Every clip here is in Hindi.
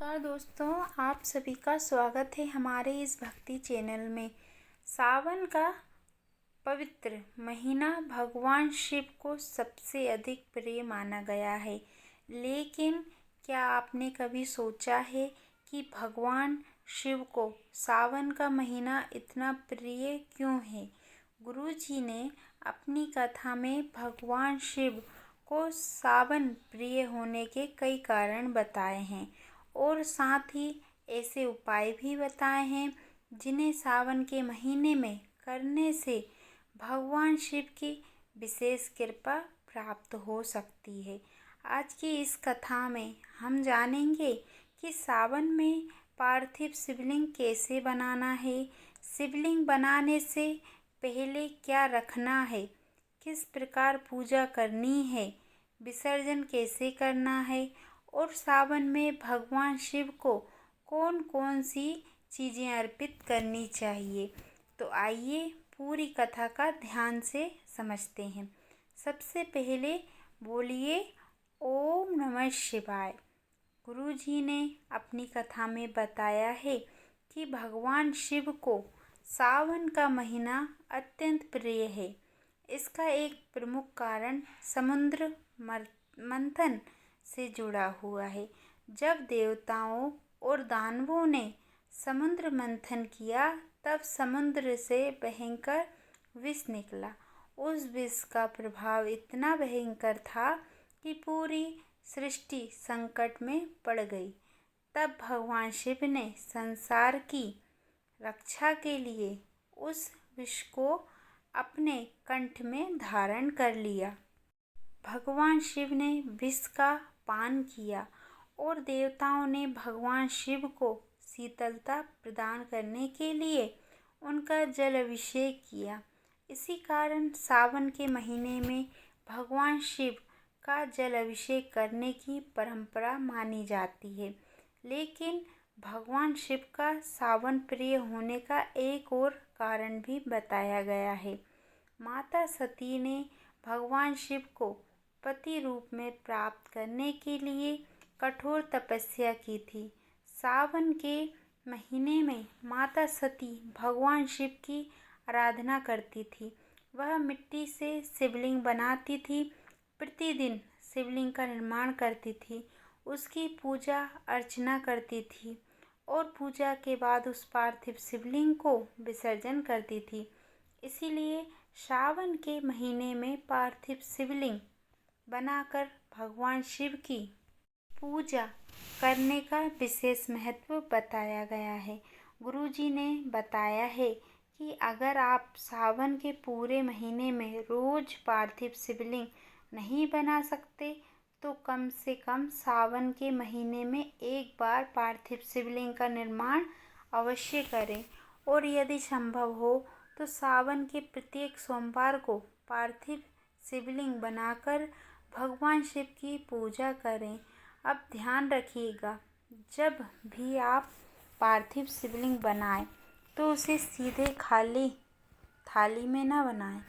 नमस्कार दोस्तों, आप सभी का स्वागत है हमारे इस भक्ति चैनल में। सावन का पवित्र महीना भगवान शिव को सबसे अधिक प्रिय माना गया है। लेकिन क्या आपने कभी सोचा है कि भगवान शिव को सावन का महीना इतना प्रिय क्यों है? गुरु जी ने अपनी कथा में भगवान शिव को सावन प्रिय होने के कई कारण बताए हैं और साथ ही ऐसे उपाय भी बताए हैं जिन्हें सावन के महीने में करने से भगवान शिव की विशेष कृपा प्राप्त हो सकती है। आज की इस कथा में हम जानेंगे कि सावन में पार्थिव शिवलिंग कैसे बनाना है, शिवलिंग बनाने से पहले क्या रखना है, किस प्रकार पूजा करनी है, विसर्जन कैसे करना है और सावन में भगवान शिव को कौन कौन सी चीज़ें अर्पित करनी चाहिए। तो आइए पूरी कथा का ध्यान से समझते हैं। सबसे पहले बोलिए ओम नमः शिवाय। गुरु जी ने अपनी कथा में बताया है कि भगवान शिव को सावन का महीना अत्यंत प्रिय है। इसका एक प्रमुख कारण समुद्र मंथन से जुड़ा हुआ है। जब देवताओं और दानवों ने समुद्र मंथन किया तब समुद्र से भयंकर विष निकला। उस विष का प्रभाव इतना भयंकर था कि पूरी सृष्टि संकट में पड़ गई। तब भगवान शिव ने संसार की रक्षा के लिए उस विष को अपने कंठ में धारण कर लिया। भगवान शिव ने विष का पान किया और देवताओं ने भगवान शिव को शीतलता प्रदान करने के लिए उनका जल अभिषेक किया। इसी कारण सावन के महीने में भगवान शिव का जल अभिषेक करने की परंपरा मानी जाती है। लेकिन भगवान शिव का सावन प्रिय होने का एक और कारण भी बताया गया है। माता सती ने भगवान शिव को पति रूप में प्राप्त करने के लिए कठोर तपस्या की थी। सावन के महीने में माता सती भगवान शिव की आराधना करती थी। वह मिट्टी से शिवलिंग बनाती थी, प्रतिदिन शिवलिंग का निर्माण करती थी, उसकी पूजा अर्चना करती थी और पूजा के बाद उस पार्थिव शिवलिंग को विसर्जन करती थी। इसीलिए सावन के महीने में पार्थिव शिवलिंग बनाकर भगवान शिव की पूजा करने का विशेष महत्व बताया गया है। गुरु जी ने बताया है कि अगर आप सावन के पूरे महीने में रोज पार्थिव शिवलिंग नहीं बना सकते तो कम से कम सावन के महीने में एक बार पार्थिव शिवलिंग का निर्माण अवश्य करें और यदि संभव हो तो सावन के प्रत्येक सोमवार को पार्थिव शिवलिंग बनाकर भगवान शिव की पूजा करें। अब ध्यान रखिएगा, जब भी आप पार्थिव शिवलिंग बनाएं तो उसे सीधे खाली थाली में ना बनाएं।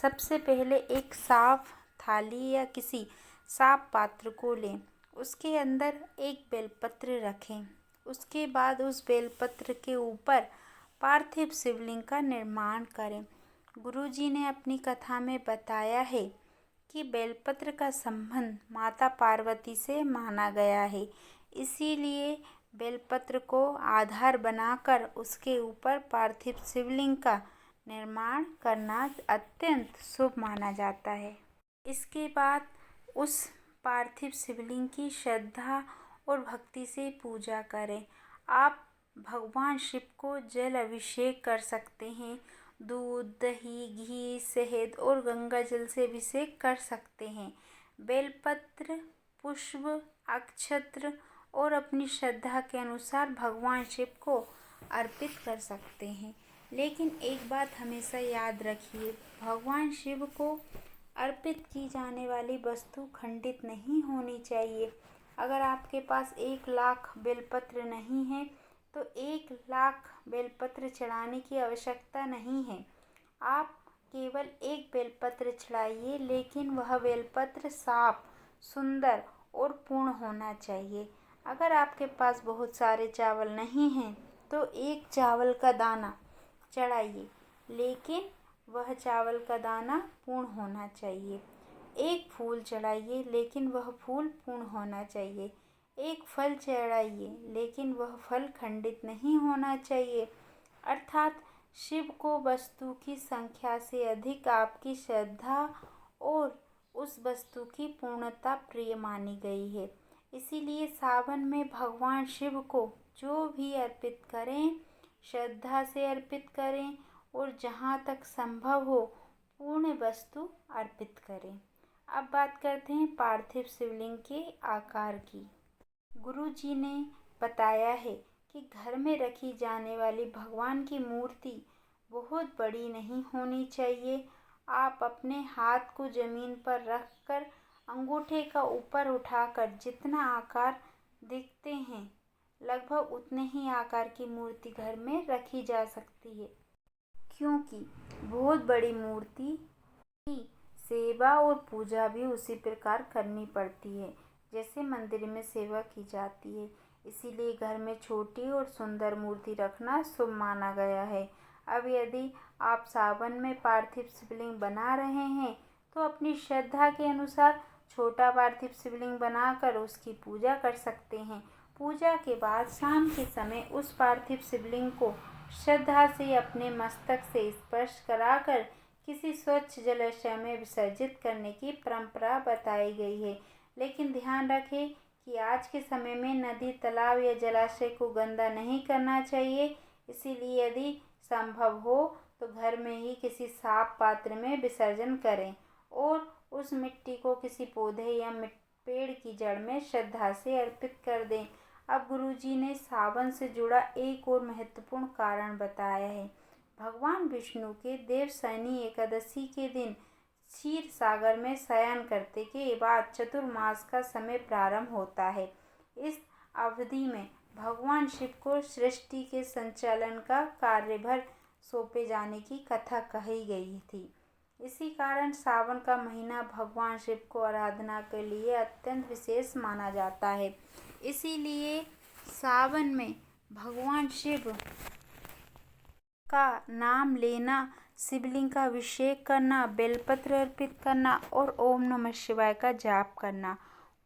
सबसे पहले एक साफ थाली या किसी साफ पात्र को लें, उसके अंदर एक बेलपत्र रखें। उसके बाद उस बेलपत्र के ऊपर पार्थिव शिवलिंग का निर्माण करें। गुरु जी ने अपनी कथा में बताया है कि बेलपत्र का संबंध माता पार्वती से माना गया है। इसीलिए बेलपत्र को आधार बनाकर उसके ऊपर पार्थिव शिवलिंग का निर्माण करना अत्यंत शुभ माना जाता है। इसके बाद उस पार्थिव शिवलिंग की श्रद्धा और भक्ति से पूजा करें। आप भगवान शिव को जल अभिषेक कर सकते हैं। दूध, दही, घी, शहद और गंगा जल से अभिषेक कर सकते हैं। बेलपत्र, पुष्प, अक्षत्र और अपनी श्रद्धा के अनुसार भगवान शिव को अर्पित कर सकते हैं। लेकिन एक बात हमेशा याद रखिए, भगवान शिव को अर्पित की जाने वाली वस्तु खंडित नहीं होनी चाहिए। अगर आपके पास 1,00,000 बेलपत्र नहीं है तो 1,00,000 बेलपत्र चढ़ाने की आवश्यकता नहीं है। आप केवल एक बेलपत्र चढ़ाइए, लेकिन वह बेलपत्र साफ, सुंदर और पूर्ण होना चाहिए। अगर आपके पास बहुत सारे चावल नहीं हैं तो एक चावल का दाना चढ़ाइए, लेकिन वह चावल का दाना पूर्ण होना चाहिए। एक फूल चढ़ाइए, लेकिन वह फूल पूर्ण होना चाहिए। एक फल चढ़ाइए, लेकिन वह फल खंडित नहीं होना चाहिए। अर्थात शिव को वस्तु की संख्या से अधिक आपकी श्रद्धा और उस वस्तु की पूर्णता प्रिय मानी गई है। इसीलिए सावन में भगवान शिव को जो भी अर्पित करें, श्रद्धा से अर्पित करें और जहाँ तक संभव हो पूर्ण वस्तु अर्पित करें। अब बात करते हैं पार्थिव शिवलिंग के आकार की। गुरु जी ने बताया है कि घर में रखी जाने वाली भगवान की मूर्ति बहुत बड़ी नहीं होनी चाहिए। आप अपने हाथ को जमीन पर रखकर अंगूठे का ऊपर उठाकर जितना आकार दिखते हैं, लगभग उतने ही आकार की मूर्ति घर में रखी जा सकती है, क्योंकि बहुत बड़ी मूर्ति की सेवा और पूजा भी उसी प्रकार करनी पड़ती है जैसे मंदिर में सेवा की जाती है। इसीलिए घर में छोटी और सुंदर मूर्ति रखना शुभ माना गया है। अब यदि आप सावन में पार्थिव शिवलिंग बना रहे हैं तो अपनी श्रद्धा के अनुसार छोटा पार्थिव शिवलिंग बनाकर उसकी पूजा कर सकते हैं। पूजा के बाद शाम के समय उस पार्थिव शिवलिंग को श्रद्धा से अपने मस्तक से स्पर्श कराकर किसी स्वच्छ जलाशय में विसर्जित करने की परंपरा बताई गई है। लेकिन ध्यान रखें कि आज के समय में नदी, तालाब या जलाशय को गंदा नहीं करना चाहिए। इसीलिए यदि संभव हो तो घर में ही किसी साफ पात्र में विसर्जन करें और उस मिट्टी को किसी पौधे या पेड़ की जड़ में श्रद्धा से अर्पित कर दें। अब गुरुजी ने सावन से जुड़ा एक और महत्वपूर्ण कारण बताया है। भगवान विष्णु के देवशयनी एकादशी के दिन क्षीर सागर में शयन करते के बाद चतुर्मास का समय प्रारंभ होता है। इस अवधि में भगवान शिव को सृष्टि के संचालन का कार्यभार सौंपे जाने की कथा कही गई थी। इसी कारण सावन का महीना भगवान शिव को आराधना के लिए अत्यंत विशेष माना जाता है। इसीलिए सावन में भगवान शिव का नाम लेना, शिवलिंग का अभिषेक करना, बेलपत्र अर्पित करना और ओम नमः शिवाय का जाप करना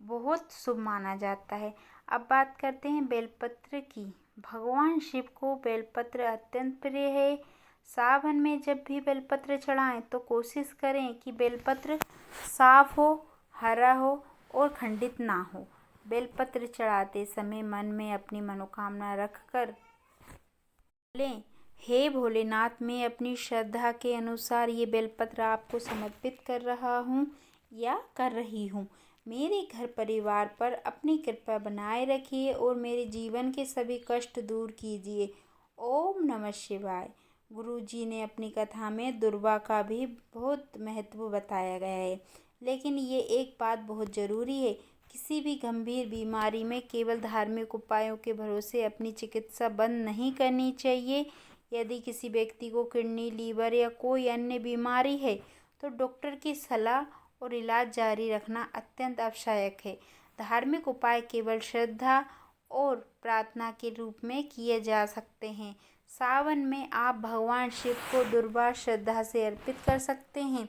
बहुत शुभ माना जाता है। अब बात करते हैं बेलपत्र की। भगवान शिव को बेलपत्र अत्यंत प्रिय है। सावन में जब भी बेलपत्र चढ़ाएं तो कोशिश करें कि बेलपत्र साफ हो, हरा हो और खंडित ना हो। बेलपत्र चढ़ाते समय मन में अपनी मनोकामना रखकर लें, हे भोलेनाथ, मैं अपनी श्रद्धा के अनुसार ये बेलपत्र आपको समर्पित कर रहा हूँ या कर रही हूँ। मेरे घर परिवार पर अपनी कृपा बनाए रखिए और मेरे जीवन के सभी कष्ट दूर कीजिए। ओम नमः शिवाय। गुरु जी ने अपनी कथा में दुर्वा का भी बहुत महत्व बताया गया है। लेकिन ये एक बात बहुत ज़रूरी है, किसी भी गंभीर बीमारी में केवल धार्मिक उपायों के भरोसे अपनी चिकित्सा बंद नहीं करनी चाहिए। यदि किसी व्यक्ति को किडनी, लीवर या कोई अन्य बीमारी है तो डॉक्टर की सलाह और इलाज जारी रखना अत्यंत आवश्यक है। धार्मिक उपाय केवल श्रद्धा और प्रार्थना के रूप में किए जा सकते हैं। सावन में आप भगवान शिव को दुर्वा श्रद्धा से अर्पित कर सकते हैं।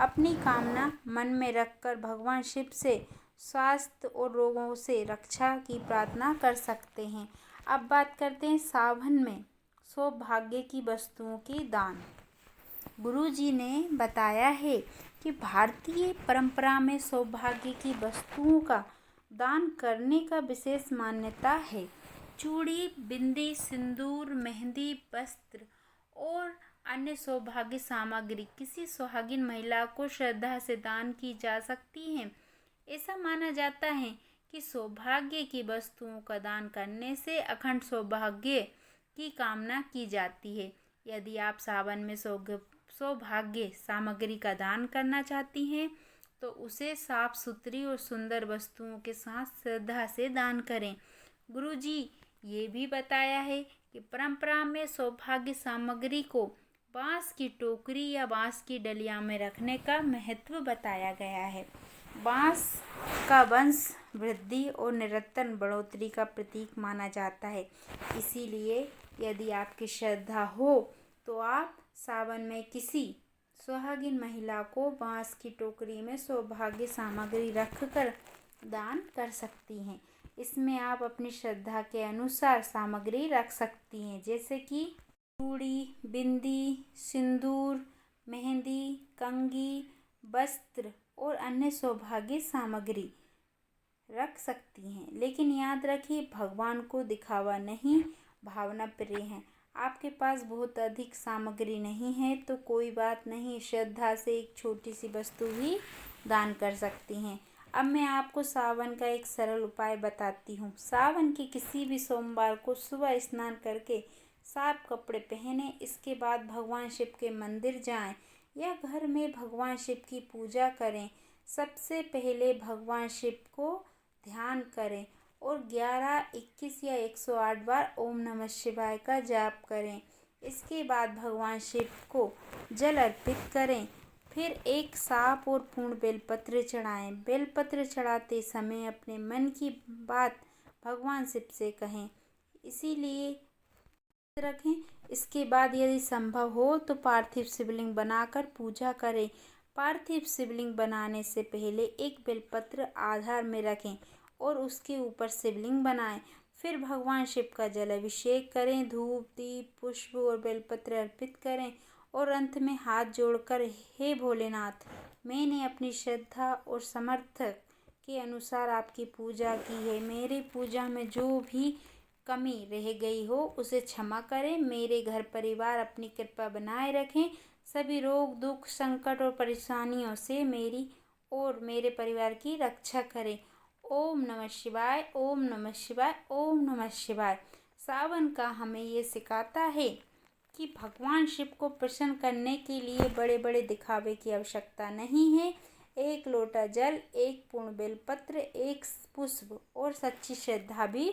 अपनी कामना मन में रखकर भगवान शिव से स्वास्थ्य और रोगों से रक्षा की प्रार्थना कर सकते हैं। अब बात करते हैं सावन में सौभाग्य की वस्तुओं की दान। गुरु जी ने बताया है कि भारतीय परंपरा में सौभाग्य की वस्तुओं का दान करने का विशेष मान्यता है। चूड़ी, बिंदी, सिंदूर, मेहंदी, वस्त्र और अन्य सौभाग्य सामग्री किसी सुहागिन महिला को श्रद्धा से दान की जा सकती है। ऐसा माना जाता है कि सौभाग्य की वस्तुओं का दान करने से अखंड सौभाग्य की कामना की जाती है। यदि आप सावन में सौभाग्य सामग्री का दान करना चाहती हैं तो उसे साफ सुथरी और सुंदर वस्तुओं के साथ श्रद्धा से दान करें। गुरुजी ये भी बताया है कि परंपरा में सौभाग्य सामग्री को बांस की टोकरी या बांस की डलिया में रखने का महत्व बताया गया है। बांस का वंश वृद्धि और निरंतर बढ़ोतरी का प्रतीक माना जाता है। इसीलिए यदि आपकी श्रद्धा हो तो आप सावन में किसी सुहागिन महिला को बांस की टोकरी में सौभाग्य सामग्री रखकर दान कर सकती हैं। इसमें आप अपनी श्रद्धा के अनुसार सामग्री रख सकती हैं, जैसे कि चूड़ी, बिंदी, सिंदूर, मेहंदी, कंघी, वस्त्र और अन्य सौभाग्य सामग्री रख सकती हैं। लेकिन याद रखिए, भगवान को दिखावा नहीं, भावना प्रिय है। आपके पास बहुत अधिक सामग्री नहीं है तो कोई बात नहीं, श्रद्धा से एक छोटी सी वस्तु भी दान कर सकती हैं। अब मैं आपको सावन का एक सरल उपाय बताती हूँ। सावन के किसी भी सोमवार को सुबह स्नान करके साफ कपड़े पहने, इसके बाद भगवान शिव के मंदिर जाएं या घर में भगवान शिव की पूजा करें। सबसे पहले भगवान शिव को ध्यान करें और 11, 21 या 108 बार ओम नमः शिवाय का जाप करें। इसके बाद भगवान शिव को जल अर्पित करें। फिर एक साफ और पूर्ण बेलपत्र चढ़ाएं। बेलपत्र चढ़ाते समय अपने मन की बात भगवान शिव से कहें, इसीलिए रखें। इसके बाद यदि संभव हो तो पार्थिव शिवलिंग बनाकर पूजा करें। पार्थिव शिवलिंग बनाने से पहले एक बेलपत्र आधार में रखें और उसके ऊपर शिवलिंग बनाएं। फिर भगवान शिव का जल अभिषेक करें, धूप, दीप, पुष्प और बेलपत्र अर्पित करें और अंत में हाथ जोड़कर, हे भोलेनाथ, मैंने अपनी श्रद्धा और सामर्थ्य के अनुसार आपकी पूजा की है। मेरी पूजा में जो भी कमी रह गई हो उसे क्षमा करें। मेरे घर परिवार अपनी कृपा बनाए रखें। सभी रोग, दुख, संकट और परेशानियों से मेरी और मेरे परिवार की रक्षा करें। ओम नमः शिवाय, ओम नमः शिवाय, ओम नमः शिवाय। सावन का हमें ये सिखाता है कि भगवान शिव को प्रसन्न करने के लिए बड़े बड़े दिखावे की आवश्यकता नहीं है। एक लोटा जल, एक पूर्ण बेलपत्र, एक पुष्प और सच्ची श्रद्धा भी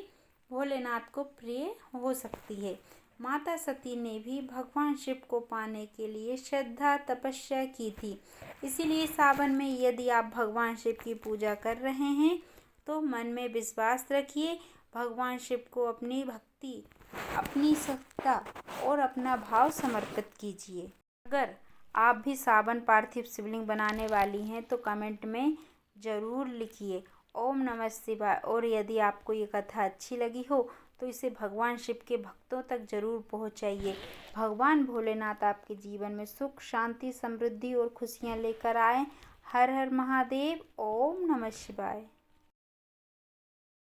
भोलेनाथ को प्रिय हो सकती है। माता सती ने भी भगवान शिव को पाने के लिए श्रद्धा तपस्या की थी। इसीलिए सावन में यदि आप भगवान शिव की पूजा कर रहे हैं तो मन में विश्वास रखिए, भगवान शिव को अपनी भक्ति, अपनी सत्ता और अपना भाव समर्पित कीजिए। अगर आप भी सावन पार्थिव शिवलिंग बनाने वाली हैं तो कमेंट में ज़रूर लिखिए ओम नमः शिवाय। और यदि आपको ये कथा अच्छी लगी हो तो इसे भगवान शिव के भक्तों तक जरूर पहुंचाइए। भगवान भोलेनाथ आपके जीवन में सुख, शांति, समृद्धि और खुशियां लेकर आए। हर हर महादेव। ओम नमः शिवाय।